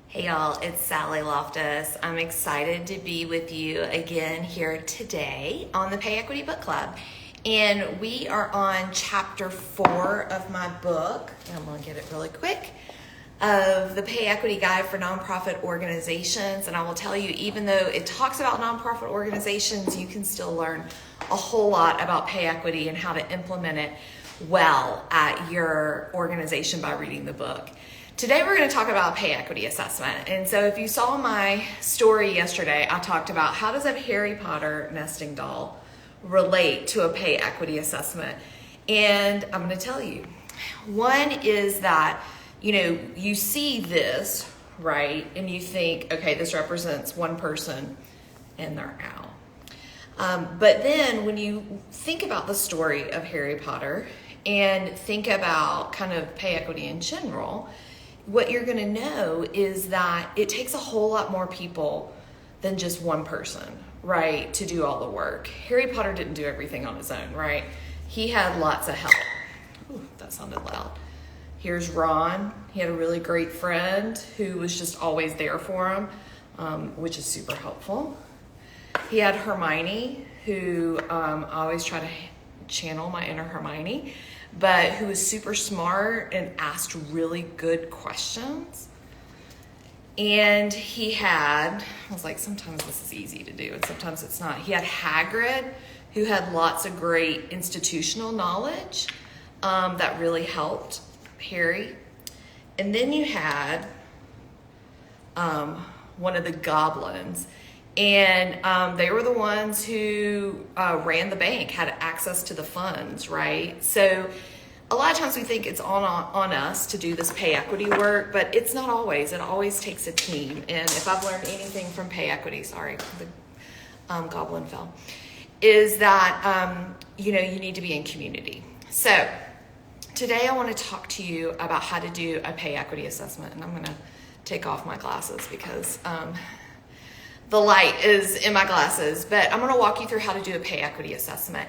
Hey y'all, it's Sally Loftus. I'm excited to be with you again here today on the Pay Equity Book Club. And we are on Chapter 4 of my book. I'm going to get it really quick. Of the Pay Equity Guide for Nonprofit Organizations. And I will tell you, even though it talks about nonprofit organizations, you can still learn a whole lot about pay equity and how to implement it well at your organization by reading the book. Today we're going to talk about pay equity assessment. And so if you saw my story yesterday, I talked about how does a Harry Potter nesting doll relate to a pay equity assessment. And I'm going to tell you. One is that, you see this, right? And you think, okay, this represents one person and they're out. But then when you think about the story of Harry Potter and think about kind of pay equity in general, what you're going to know is that it takes a whole lot more people than just one person, right, to do all the work. Harry Potter didn't do everything on his own, right? He had lots of help. Ooh, that sounded loud. Here's Ron. He had a really great friend who was just always there for him, which is super helpful. He had Hermione, who I always try to channel my inner Hermione, but who was super smart and asked really good questions. And he had, I was like, sometimes this is easy to do and sometimes it's not. He had Hagrid, who had lots of great institutional knowledge that really helped Harry. And then you had one of the goblins. And they were the ones who ran the bank, had access to the funds, right? So a lot of times we think it's on us to do this pay equity work, but it's not always. It always takes a team. And if I've learned anything from pay equity, sorry, the goblin fell, is that, you need to be in community. So today I want to talk to you about how to do a pay equity assessment. And I'm going to take off my glasses because the light is in my glasses, but I'm going to walk you through how to do a pay equity assessment.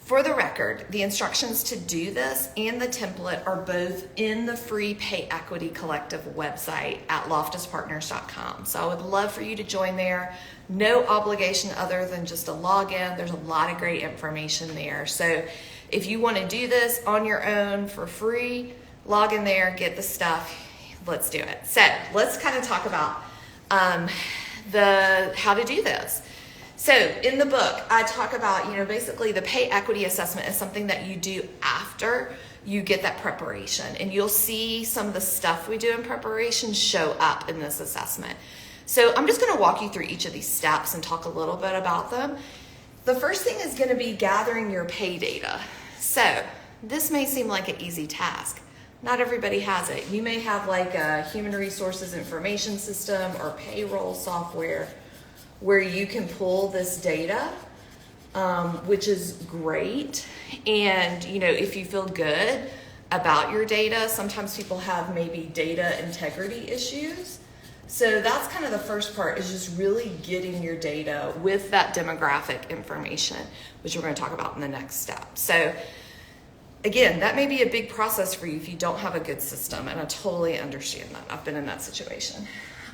For the record, the instructions to do this and the template are both in the free Pay Equity Collective website at loftuspartners.com. So I would love for you to join there. No obligation other than just a login. There's a lot of great information there. So if you want to do this on your own for free, log in there, get the stuff. Let's do it. So let's kind of talk about how to do this. So in the book, I talk about, basically the pay equity assessment is something that you do after you get that preparation. And you'll see some of the stuff we do in preparation show up in this assessment. So I'm just going to walk you through each of these steps and talk a little bit about them. The first thing is going to be gathering your pay data. So this may seem like an easy task. Not everybody has it. You may have like a human resources information system or payroll software where you can pull this data, which is great. And, if you feel good about your data, sometimes people have maybe data integrity issues. So that's kind of the first part, is just really getting your data with that demographic information, which we're going to talk about in the next step. So again, that may be a big process for you if you don't have a good system, and I totally understand that. I've been in that situation.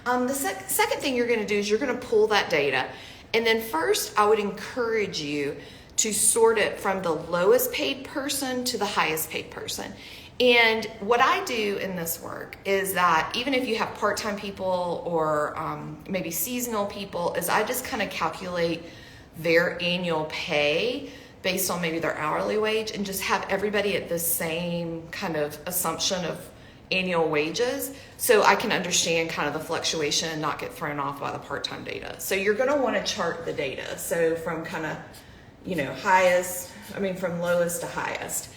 The second thing you're going to do is you're going to pull that data, and then first I would encourage you to sort it from the lowest paid person to the highest paid person. And what I do in this work is that even if you have part-time people or maybe seasonal people, is I just kind of calculate their annual pay based on maybe their hourly wage and just have everybody at the same kind of assumption of annual wages, so I can understand kind of the fluctuation and not get thrown off by the part-time data. So you're going to want to chart the data. So from kind of, from lowest to highest.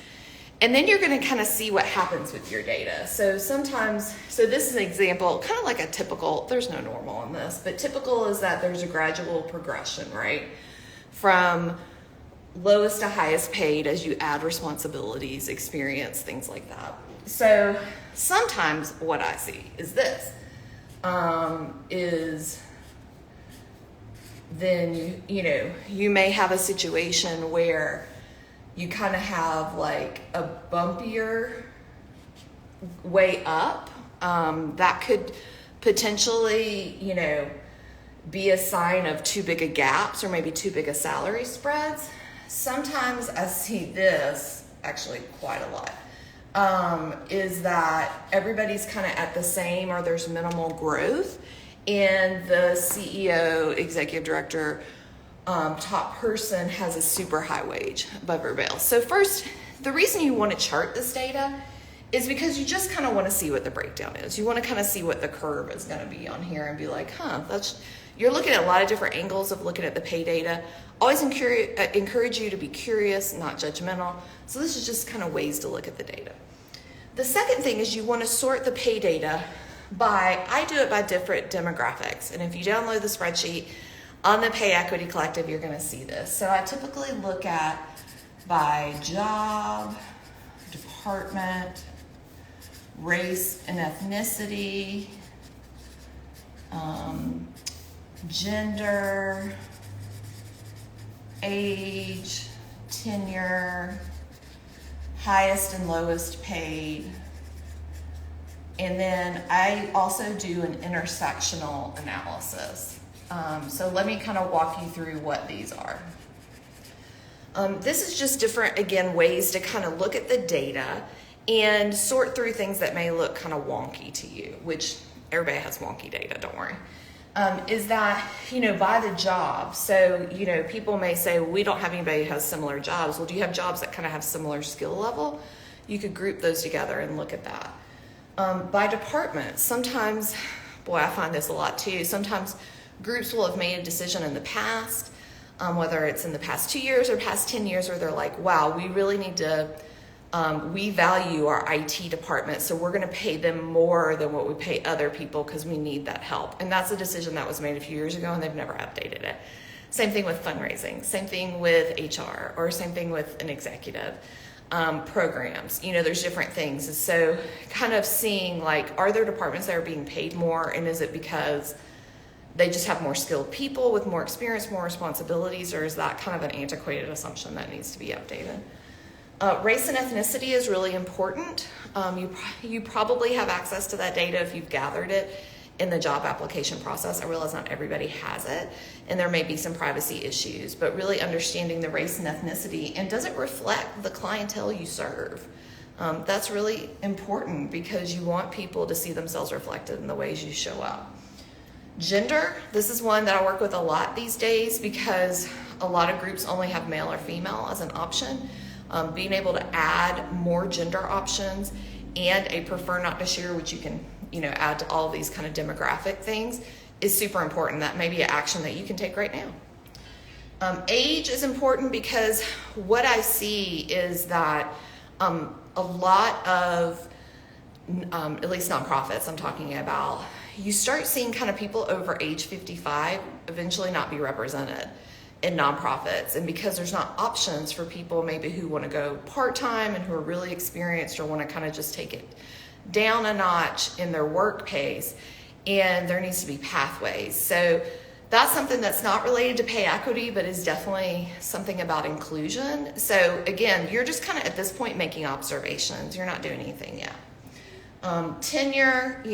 And then you're going to kind of see what happens with your data. So this is an example, kind of like a typical, there's no normal in this, but typical is that there's a gradual progression, right? From lowest to highest paid as you add responsibilities, experience, things like that. So sometimes what I see is this, then, you may have a situation where you kind of have like a bumpier way up. That could potentially, be a sign of too big of gaps or maybe too big of salary spreads. Sometimes I see this actually quite a lot, is that everybody's kind of at the same or there's minimal growth, and the CEO, executive director, top person has a super high wage above everybody else. So first, the reason you want to chart this data is because you just kind of want to see what the breakdown is. You want to kind of see what the curve is going to be on here and be like, you're looking at a lot of different angles of looking at the pay data. Always encourage you to be curious, not judgmental. So this is just kind of ways to look at the data. The second thing is you want to sort the pay data I do it by different demographics. And if you download the spreadsheet on the Pay Equity Collective, you're going to see this. So I typically look at by job, department, race and ethnicity, gender, age, tenure, highest and lowest paid. And then I also do an intersectional analysis. So let me kind of walk you through what these are. This is just different, again, ways to kind of look at the data and sort through things that may look kind of wonky to you, which everybody has wonky data, don't worry. Is that, by the job. So, people may say, well, we don't have anybody who has similar jobs. Well, do you have jobs that kind of have similar skill level? You could group those together and look at that. By department, sometimes, I find this a lot too. Sometimes groups will have made a decision in the past, whether it's in the past 2 years or past 10 years, where they're like, wow, we really need to, we value our IT department, so we're going to pay them more than what we pay other people because we need that help. And that's a decision that was made a few years ago, and they've never updated it. Same thing with fundraising, same thing with HR, or same thing with an executive. Programs, there's different things. So kind of seeing are there departments that are being paid more, and is it because they just have more skilled people with more experience, more responsibilities, or is that kind of an antiquated assumption that needs to be updated? Race and ethnicity is really important. You probably have access to that data if you've gathered it in the job application process. I realize not everybody has it, and there may be some privacy issues, but really understanding the race and ethnicity, and does it reflect the clientele you serve? That's really important because you want people to see themselves reflected in the ways you show up. Gender, this is one that I work with a lot these days because a lot of groups only have male or female as an option. Being able to add more gender options and a prefer not to share, which you can add to all these kind of demographic things, is super important. That may be an action that you can take right now. Age is important because what I see is that a lot of, at least nonprofits I'm talking about, you start seeing kind of people over age 55 eventually not be represented in nonprofits. And because there's not options for people maybe who want to go part-time and who are really experienced or want to kind of just take it down a notch in their work pace, and there needs to be pathways. So that's something that's not related to pay equity, but is definitely something about inclusion. So again, you're just kind of at this point making observations. You're not doing anything yet. Tenure,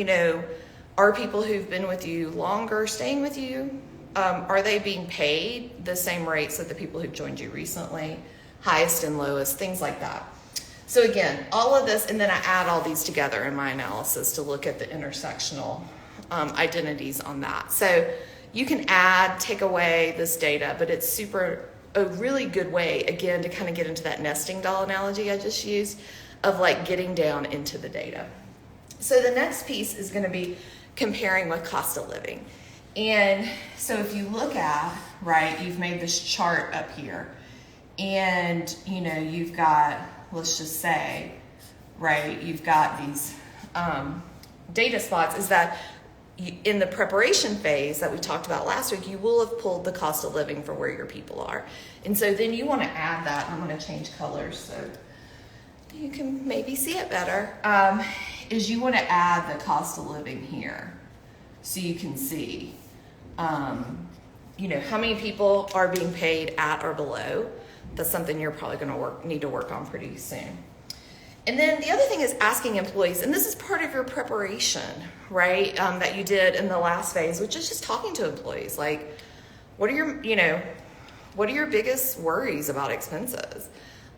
are people who've been with you longer staying with you? Are they being paid the same rates that the people who've joined you recently? Highest and lowest, things like that. So again, all of this, and then I add all these together in my analysis to look at the intersectional identities on that. So you can add, take away this data, but it's a really good way, again, to kind of get into that nesting doll analogy I just used of getting down into the data. So the next piece is going to be comparing with cost of living. And so if you look at, you've made this chart up here, and you've got, let's just say, you've got these data spots, is that in the preparation phase that we talked about last week, you will have pulled the cost of living for where your people are. And so then you want to add that. I'm going to change colors so you can maybe see it better, is you want to add the cost of living here so you can see, how many people are being paid at or below. That's something you're probably going to need to work on pretty soon. And then the other thing is asking employees, and this is part of your preparation, right, that you did in the last phase, which is just talking to employees. Like, what are your biggest worries about expenses?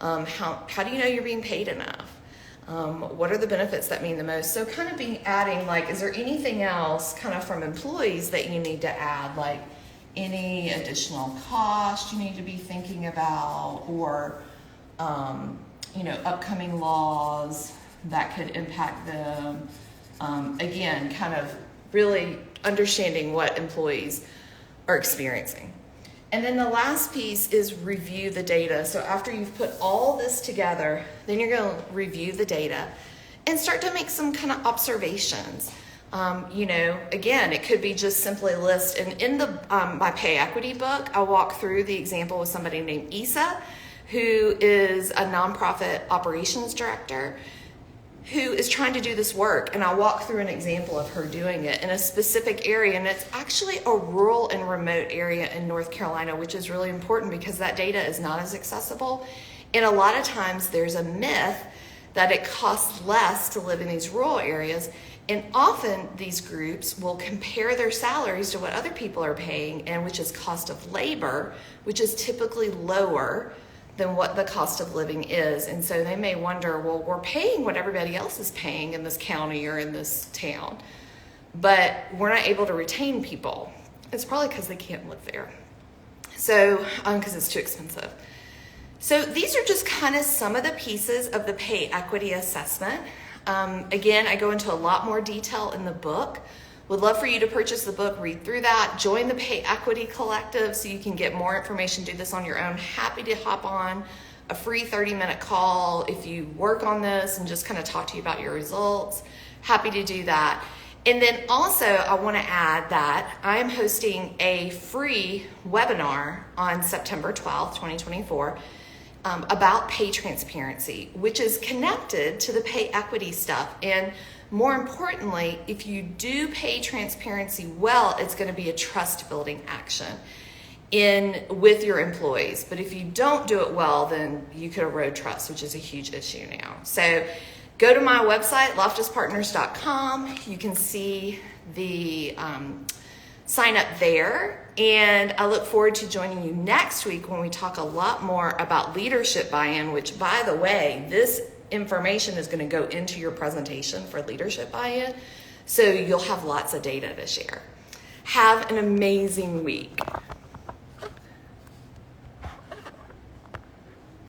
How do you know you're being paid enough? What are the benefits that mean the most? So kind of adding, like, is there anything else kind of from employees that you need to add, like any additional cost you need to be thinking about, or upcoming laws that could impact them. Again, kind of really understanding what employees are experiencing. And then the last piece is review the data. So after you've put all this together, then you're going to review the data and start to make some kind of observations. Again, it could be just simply list. And in my pay equity book, I walk through the example with somebody named Isa, who is a nonprofit operations director who is trying to do this work. And I walk through an example of her doing it in a specific area. And it's actually a rural and remote area in North Carolina, which is really important because that data is not as accessible. And a lot of times there's a myth that it costs less to live in these rural areas. And often these groups will compare their salaries to what other people are paying, and which is cost of labor, which is typically lower than what the cost of living is. And so they may wonder, well, we're paying what everybody else is paying in this county or in this town, but we're not able to retain people. It's probably because they can't live there. So, because it's too expensive. So these are just kind of some of the pieces of the pay equity assessment. Again, I go into a lot more detail in the book. Would love for you to purchase the book, read through that, join the Pay Equity Collective so you can get more information, do this on your own. Happy to hop on a free 30-minute call if you work on this and just kind of talk to you about your results. Happy to do that. And then also I want to add that I'm hosting a free webinar on September 12th, 2024 about pay transparency, which is connected to the pay equity stuff. And more importantly, if you do pay transparency well, it's going to be a trust building action with your employees. But if you don't do it well, then you could erode trust, which is a huge issue now. So go to my website, loftuspartners.com. You can see the sign up there. And I look forward to joining you next week when we talk a lot more about leadership buy-in, which, by the way, this information is going to go into your presentation for leadership buy-in. So you'll have lots of data to share. Have an amazing week.